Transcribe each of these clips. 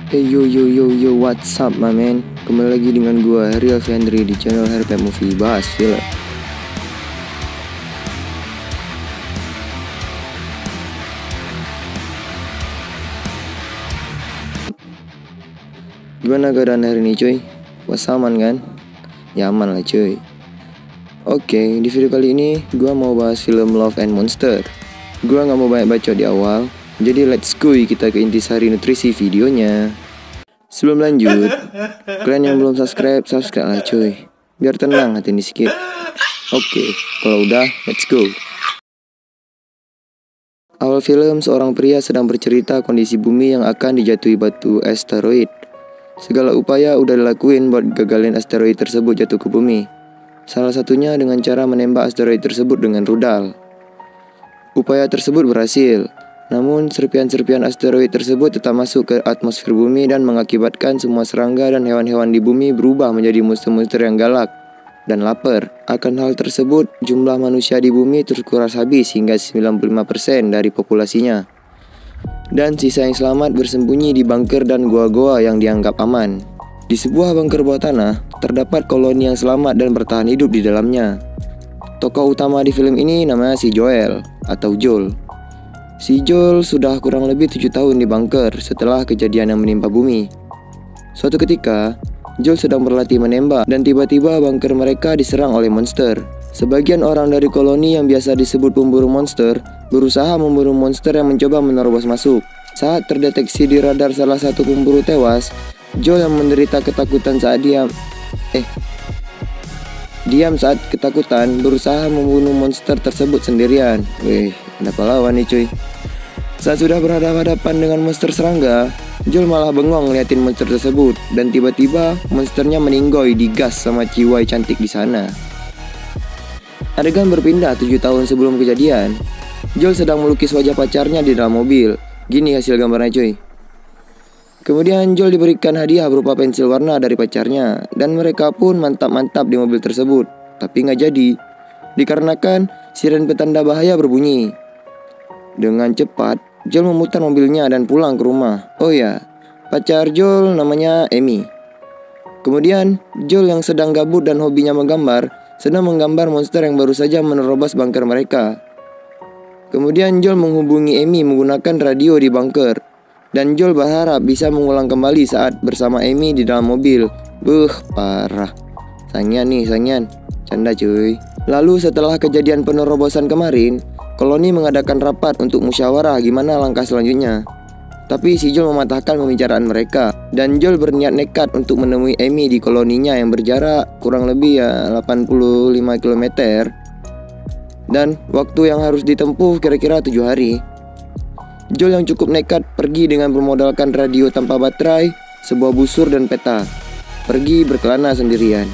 Hey yo, what's up my man? Kembali lagi dengan gua Real Fendri di channel Herpet Movie bahas film. Gimana keadaan hari ini cuy? Was aman kan? Ya aman lah cuy. Oke, di video kali ini gua mau bahas film Love and Monster. Gua gak mau banyak bacot di awal, jadi let's go kita ke intisari nutrisi videonya. Sebelum lanjut, kalian yang belum subscribe lah cuy, biar tenang hati ini sedikit. Oke, kalau udah, let's go. Awal film, seorang pria sedang bercerita kondisi bumi yang akan dijatuhi batu asteroid. Segala upaya udah dilakuin buat gagalin asteroid tersebut jatuh ke bumi. Salah satunya dengan cara menembak asteroid tersebut dengan rudal. Upaya tersebut berhasil, namun serpian-serpian asteroid tersebut tetap masuk ke atmosfer bumi dan mengakibatkan semua serangga dan hewan-hewan di bumi berubah menjadi monster-monster yang galak dan lapar. Akan hal tersebut, jumlah manusia di bumi terus kuras habis hingga 95% dari populasinya. Dan sisa yang selamat bersembunyi di bunker dan goa-goa yang dianggap aman. Di sebuah bunker bawah tanah, terdapat koloni yang selamat dan bertahan hidup di dalamnya. Tokoh utama di film ini namanya si Joel atau Joel. Si Joel sudah kurang lebih 7 tahun di bunker setelah kejadian yang menimpa bumi. Suatu ketika, Joel sedang berlatih menembak dan tiba-tiba bunker mereka diserang oleh monster. Sebagian orang dari koloni yang biasa disebut pemburu monster berusaha memburu monster yang mencoba menerobos masuk. Saat terdeteksi di radar salah satu pemburu tewas, Joel yang menderita ketakutan saat diam saat ketakutan berusaha membunuh monster tersebut sendirian. Wih, ada pahlawan nih cuy. Saat sudah berhadapan dengan monster serangga, Joel malah bengong ngeliatin monster tersebut. Dan tiba-tiba monsternya meninggoy digas sama ciwai cantik di sana. Adegan berpindah 7 tahun sebelum kejadian. Joel sedang melukis wajah pacarnya di dalam mobil. Gini hasil gambarnya cuy. Kemudian Joel diberikan hadiah berupa pensil warna dari pacarnya. Dan mereka pun mantap-mantap di mobil tersebut. Tapi gak jadi, dikarenakan siren petanda bahaya berbunyi. Dengan cepat, Joel memutar mobilnya dan pulang ke rumah. Oh ya, pacar Joel namanya Amy. Kemudian Joel yang sedang gabut dan hobinya menggambar, sedang menggambar monster yang baru saja menerobos bunker mereka. Kemudian Joel menghubungi Amy menggunakan radio di bunker. Dan Joel berharap bisa mengulang kembali saat bersama Amy di dalam mobil. Parah. Sangian. Canda cuy. Lalu setelah kejadian penerobosan kemarin, koloni mengadakan rapat untuk musyawarah gimana langkah selanjutnya. Tapi si Joel mematahkan pembicaraan mereka. Dan Joel berniat nekat untuk menemui Amy di koloninya yang berjarak kurang lebih 85 km. Dan waktu yang harus ditempuh kira-kira 7 hari. Joel yang cukup nekat pergi dengan bermodalkan radio tanpa baterai, sebuah busur dan peta. Pergi berkelana sendirian.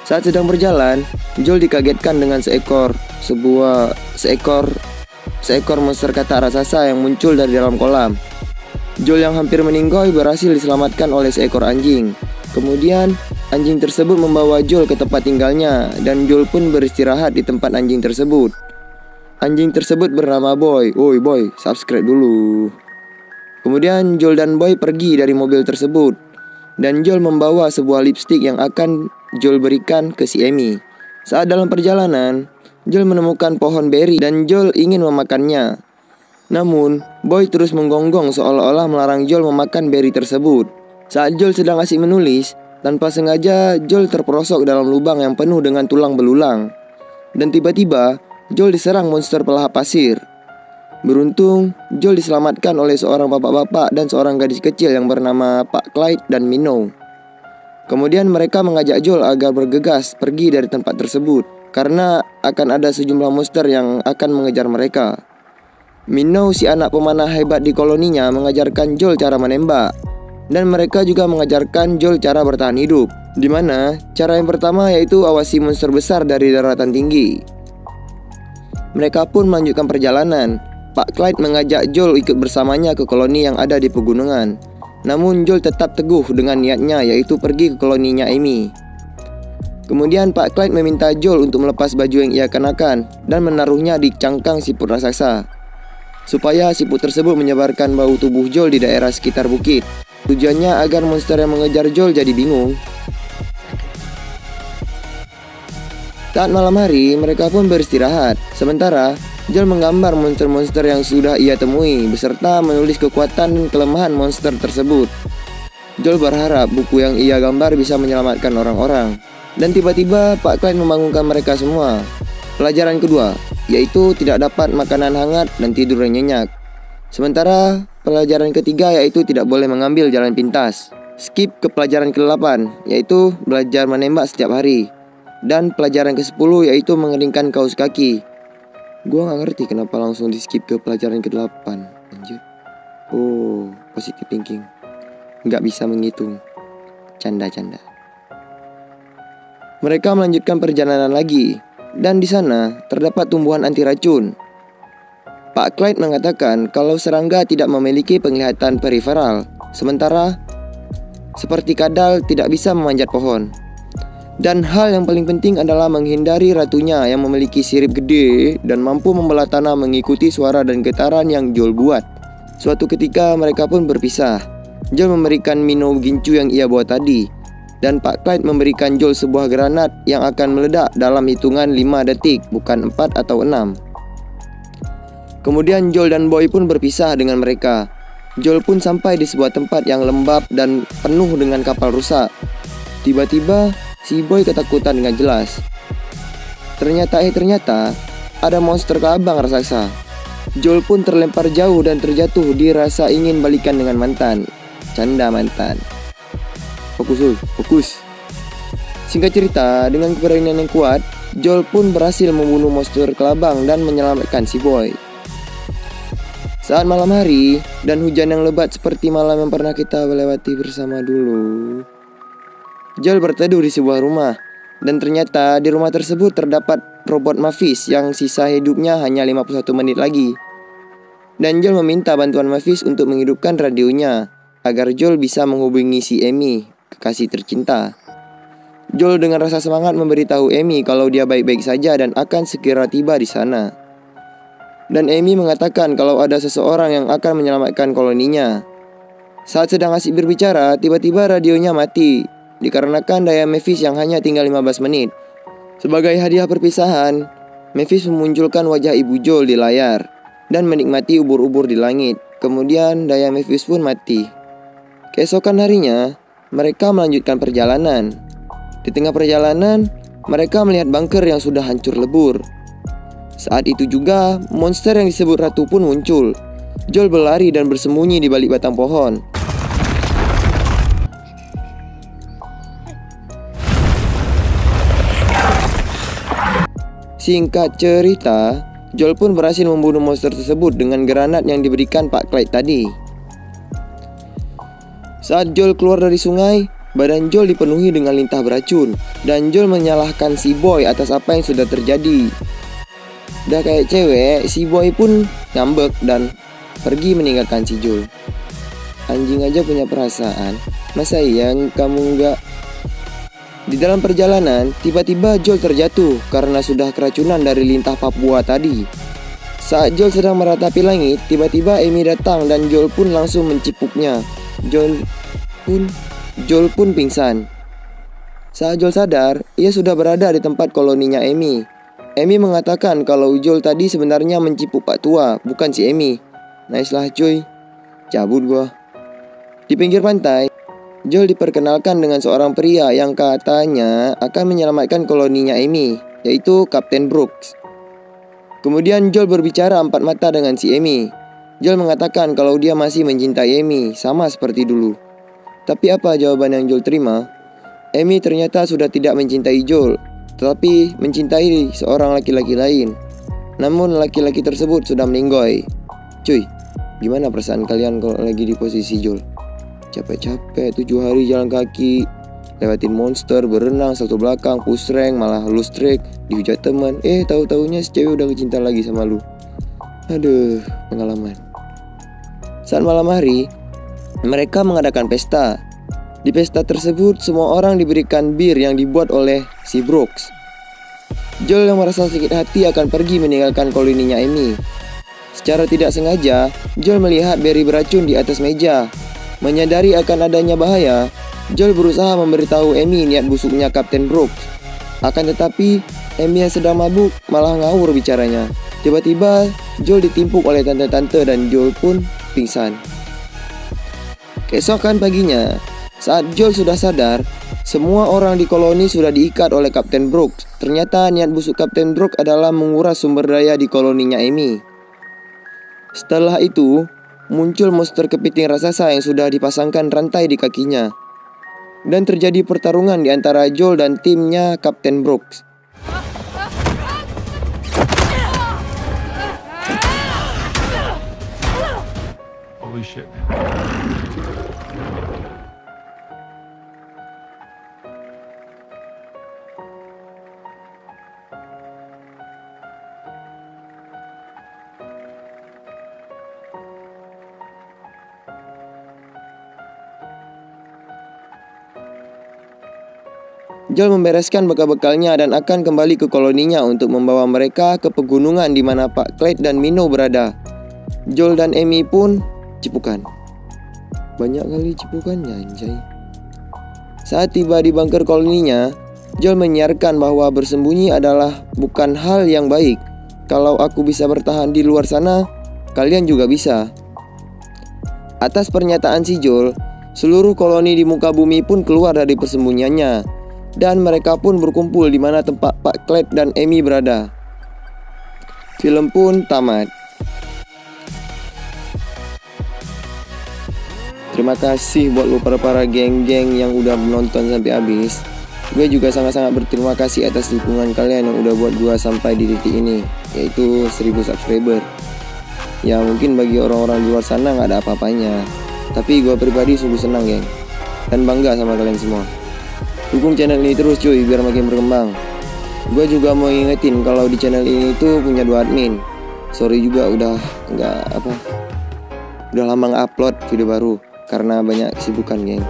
Saat sedang berjalan, Joel dikagetkan dengan seekor monster kata raksasa yang muncul dari dalam kolam. Joel yang hampir meninggoy berhasil diselamatkan oleh seekor anjing. Kemudian, anjing tersebut membawa Joel ke tempat tinggalnya dan Joel pun beristirahat di tempat anjing tersebut. Anjing tersebut bernama Boy. Woi Boy, subscribe dulu. Kemudian Joel dan Boy pergi dari mobil tersebut. Dan Joel membawa sebuah lipstik yang akan Joel berikan ke si Amy. Saat dalam perjalanan, Joel menemukan pohon beri dan Joel ingin memakannya. Namun, Boy terus menggonggong seolah-olah melarang Joel memakan beri tersebut. Saat Joel sedang asik menulis, tanpa sengaja Joel terperosok dalam lubang yang penuh dengan tulang belulang. Dan tiba-tiba Joel diserang monster pelahap pasir. Beruntung Joel diselamatkan oleh seorang bapak-bapak dan seorang gadis kecil yang bernama Pak Clyde dan Minnow. Kemudian mereka mengajak Joel agar bergegas pergi dari tempat tersebut, karena akan ada sejumlah monster yang akan mengejar mereka. Minnow, si anak pemanah hebat di koloninya, mengajarkan Joel cara menembak. Dan mereka juga mengajarkan Joel cara bertahan hidup, di mana cara yang pertama yaitu awasi monster besar dari daratan tinggi. Mereka pun melanjutkan perjalanan. Pak Clyde mengajak Joel ikut bersamanya ke koloni yang ada di pegunungan. Namun Joel tetap teguh dengan niatnya, yaitu pergi ke koloninya Amy. Kemudian Pak Clyde meminta Joel untuk melepas baju yang ia kenakan dan menaruhnya di cangkang siput raksasa, supaya siput tersebut menyebarkan bau tubuh Joel di daerah sekitar bukit. Tujuannya agar monster yang mengejar Joel jadi bingung. Saat malam hari, mereka pun beristirahat. Sementara Joel menggambar monster-monster yang sudah ia temui, beserta menulis kekuatan dan kelemahan monster tersebut. Joel berharap buku yang ia gambar bisa menyelamatkan orang-orang. Dan tiba-tiba Pak Clyde membangunkan mereka semua. Pelajaran kedua, yaitu tidak dapat makanan hangat dan tidur yang nyenyak. Sementara pelajaran ketiga yaitu tidak boleh mengambil jalan pintas. Skip ke pelajaran ke-8, yaitu belajar menembak setiap hari. Dan pelajaran ke-10 yaitu mengeringkan kaos kaki. Gua gak ngerti kenapa langsung di skip ke pelajaran ke-8. Lanjut. Oh, positive thinking. Gak bisa menghitung. Canda-canda. Mereka melanjutkan perjalanan lagi, dan di sana terdapat tumbuhan anti racun. Pak Clyde mengatakan kalau serangga tidak memiliki penglihatan periferal, sementara seperti kadal tidak bisa memanjat pohon. Dan hal yang paling penting adalah menghindari ratunya yang memiliki sirip gede dan mampu membelah tanah mengikuti suara dan getaran yang Joel buat. Suatu ketika mereka pun berpisah. Joel memberikan Mino gincu yang ia bawa tadi, dan Pak Clyde memberikan Joel sebuah granat yang akan meledak dalam hitungan 5 detik, bukan 4 atau 6. Kemudian Joel dan Boy pun berpisah dengan mereka. Joel pun sampai di sebuah tempat yang lembab dan penuh dengan kapal rusak. Tiba-tiba si Boy ketakutan dengan jelas. Ternyata ada monster kelabang raksasa. Joel pun terlempar jauh dan terjatuh dirasa ingin balikan dengan mantan. Canda mantan. Fokus. Singkat cerita, dengan keberanian yang kuat, Joel pun berhasil membunuh monster kelabang dan menyelamatkan si Boy. Saat malam hari dan hujan yang lebat seperti malam yang pernah kita lewati bersama dulu, Joel berteduh di sebuah rumah. Dan ternyata di rumah tersebut terdapat robot Mavis yang sisa hidupnya hanya 51 menit lagi. Dan Joel meminta bantuan Mavis untuk menghidupkan radionya agar Joel bisa menghubungi si Amy, kekasih tercinta. Joel dengan rasa semangat memberitahu Amy kalau dia baik-baik saja dan akan segera tiba di sana. Dan Amy mengatakan kalau ada seseorang yang akan menyelamatkan koloninya. Saat sedang asik berbicara, tiba-tiba radionya mati dikarenakan daya Mavis yang hanya tinggal 15 menit. Sebagai hadiah perpisahan, Mavis memunculkan wajah ibu Joel di layar dan menikmati ubur-ubur di langit. Kemudian daya Mavis pun mati. Keesokan harinya, mereka melanjutkan perjalanan. Di tengah perjalanan, mereka melihat bunker yang sudah hancur lebur. Saat itu juga, monster yang disebut ratu pun muncul. Joel berlari dan bersembunyi di balik batang pohon. Singkat cerita, Joel pun berhasil membunuh monster tersebut dengan granat yang diberikan Pak Clyde tadi. Saat Joel keluar dari sungai, badan Joel dipenuhi dengan lintah beracun, dan Joel menyalahkan si Boy atas apa yang sudah terjadi. Udah kayak cewek, si Boy pun ngambek dan pergi meninggalkan si Joel. Anjing aja punya perasaan, masa iya kamu enggak? Di dalam perjalanan, tiba-tiba Joel terjatuh karena sudah keracunan dari lintah Papua tadi. Saat Joel sedang meratapi langit, tiba-tiba Amy datang dan Joel pun langsung mencipuknya. Joel pun pingsan. Saat Joel sadar, ia sudah berada di tempat koloninya Amy. Amy mengatakan kalau Joel tadi sebenarnya mencipuk Pak Tua, bukan si Amy. Nice lah cuy. Cabut gua. Di pinggir pantai, Joel diperkenalkan dengan seorang pria yang katanya akan menyelamatkan koloninya Amy, yaitu Kapten Brooks. Kemudian Joel berbicara empat mata dengan si Amy. Joel mengatakan kalau dia masih mencintai Amy, sama seperti dulu. Tapi apa jawaban yang Joel terima? Amy ternyata sudah tidak mencintai Joel, tetapi mencintai seorang laki-laki lain. Namun laki-laki tersebut sudah meninggoy. Cuy, gimana perasaan kalian kalau lagi di posisi Joel? Capek-capek 7 hari jalan kaki, lewatin monster, berenang, salto belakang, push rank, malah lose track, dihujat teman. Tahu-taunya si cewek udah cinta lagi sama lu. Aduh, pengalaman. Saat malam hari, mereka mengadakan pesta. Di pesta tersebut, semua orang diberikan bir yang dibuat oleh si Brooks. Joel yang merasa sakit hati akan pergi meninggalkan koloninya Amy. Secara tidak sengaja, Joel melihat Barry beracun di atas meja. Menyadari akan adanya bahaya, Joel berusaha memberitahu Amy niat busuknya Kapten Brooks. Akan tetapi, Amy yang sedang mabuk malah ngawur bicaranya. Tiba-tiba, Joel ditimpuk oleh tante-tante dan Joel pun pingsan. Keesokan paginya, saat Joel sudah sadar, semua orang di koloni sudah diikat oleh Kapten Brooks. Ternyata niat busuk Kapten Brooks adalah menguras sumber daya di koloninya Amy. Setelah itu, muncul monster kepiting raksasa yang sudah dipasangkan rantai di kakinya. Dan terjadi pertarungan di antara Joel dan timnya Kapten Brooks. Holy shit. Joel membereskan bekal-bekalnya dan akan kembali ke koloninya untuk membawa mereka ke pegunungan di mana Pak Clyde dan Minnow berada. Joel dan Amy pun cipukan. Banyak kali cipukannya, anjay. Saat tiba di bunker koloninya, Joel menyiarkan bahwa bersembunyi adalah bukan hal yang baik. Kalau aku bisa bertahan di luar sana, kalian juga bisa. Atas pernyataan si Joel, seluruh koloni di muka bumi pun keluar dari persembunyiannya. Dan mereka pun berkumpul di mana tempat Pak Clyde dan Amy berada. Film pun tamat. Terima kasih buat lo para geng-geng yang udah menonton sampai habis. Gue juga sangat-sangat berterima kasih atas dukungan kalian yang udah buat gue sampai di titik ini, yaitu 1000 subscriber. Ya mungkin bagi orang-orang di luar sana gak ada apa-apanya, tapi gue pribadi sungguh senang geng, dan bangga sama kalian semua. Dukung channel ini terus cuy, biar makin berkembang. Gue juga mau ingetin kalau di channel ini tuh punya 2 admin. Sorry juga udah lama nge-upload video baru karena banyak kesibukan geng.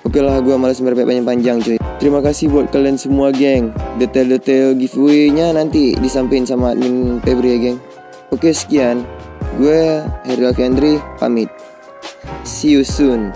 Oke lah, gue malas merepet panjang-panjang cuy. Terima kasih buat kalian semua geng. Detail-detail giveaway-nya nanti disampaikan sama admin Febri ya geng. Oke sekian, gue Heri Alfiandri pamit. See you soon,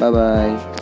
bye bye.